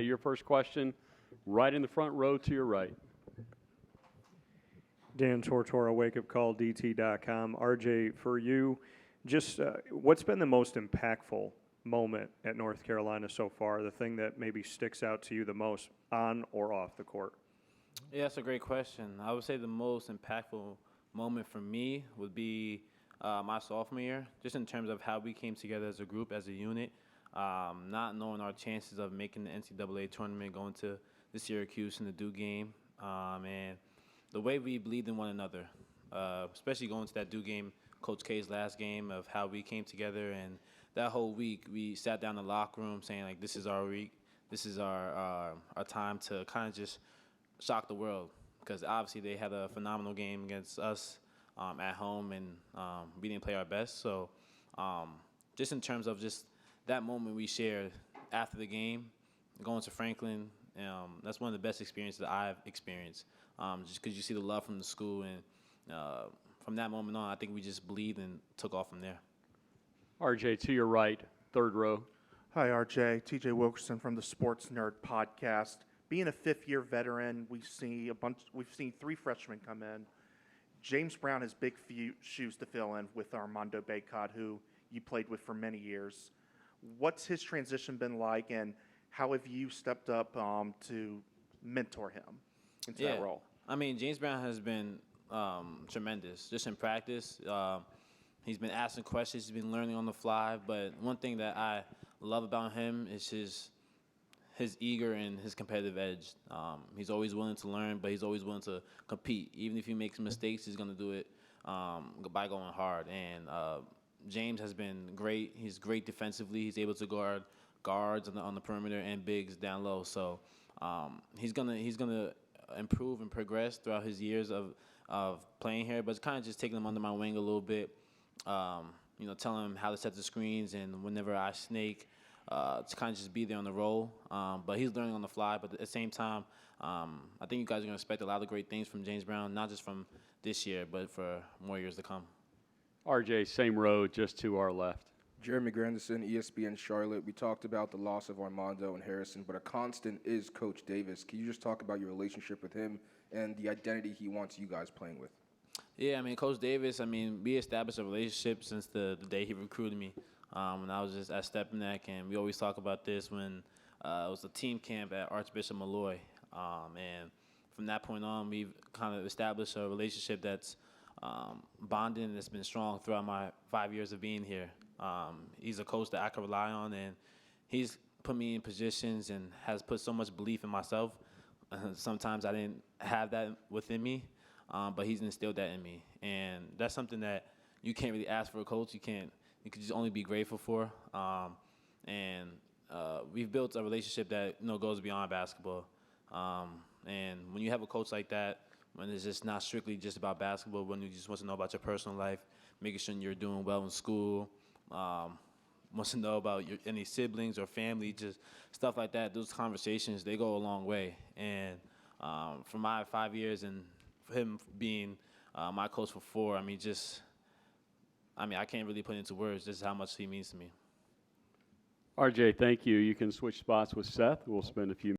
Your first question, right in the front row to your right. Dan Tortora, wakeupcalldt.com. RJ, for you, just what's been the most impactful moment at North Carolina so far, the thing that maybe sticks out to you the most on or off the court? Yeah, that's a great question. I would say the most impactful moment for me would be my sophomore year, just in terms of how we came together as a group, as a unit, not knowing our chances of making the NCAA tournament, going to the Syracuse and the Duke game, and the way we believed in one another, especially going to that Duke game, Coach K's last game, of how we came together. And that whole week, we sat down in the locker room saying, like, this is our week, this is our time to kind of just shock the world, because obviously they had a phenomenal game against us at home, and we didn't play our best. So just in terms of just that moment we shared after the game, going to Franklin, that's one of the best experiences that I've experienced, just because you see the love from the school. And from that moment on, I think we just believed and took off from there. RJ, to your right, third row. Hi, RJ. TJ Wilkerson from the Sports Nerd Podcast. Being a fifth-year veteran, we've seen 3 freshmen come in. James Brown has big shoes to fill in with Armando Bacot, who you played with for many years. What's his transition been like, and how have you stepped up to mentor him into that role? I mean, James Brown has been tremendous, just in practice. He's been asking questions. He's been learning on the fly. But one thing that I love about him is his eager and his competitive edge. He's always willing to learn, but he's always willing to compete. Even if he makes mistakes, he's going to do it by going hard. And James has been great. He's great defensively. He's able to guard guards on the perimeter and bigs down low. So he's gonna improve and progress throughout his years of playing here. But it's kind of just taking him under my wing a little bit. Telling him how to set the screens, and whenever I snake, to kind of just be there on the roll. But he's learning on the fly. But at the same time, I think you guys are going to expect a lot of great things from James Brown, not just from this year, but for more years to come. RJ, same row, just to our left. Jeremy Grandison, ESPN Charlotte. We talked about the loss of Armando and Harrison, but a constant is Coach Davis. Can you just talk about your relationship with him and the identity he wants you guys playing with? Yeah, I mean, Coach Davis, we established a relationship since the day he recruited me. When I was just at Stepinac, and we always talk about this when it was a team camp at Archbishop Malloy. And from that point on, we've kind of established a relationship that's bonded and that's been strong throughout my 5 years of being here. He's a coach that I can rely on, and he's put me in positions and has put so much belief in myself. Sometimes I didn't have that within me, but he's instilled that in me. And that's something that you can't really ask for a coach. You can just only be grateful for. And we've built a relationship that goes beyond basketball. And when you have a coach like that, when it's just not strictly just about basketball, when you just want to know about your personal life, making sure you're doing well in school, wants to know about any siblings or family, just stuff like that, those conversations, they go a long way. And for my 5 years and for him being my coach for 4, I can't really put into words just how much he means to me. RJ, thank you. You can switch spots with Seth. We'll spend a few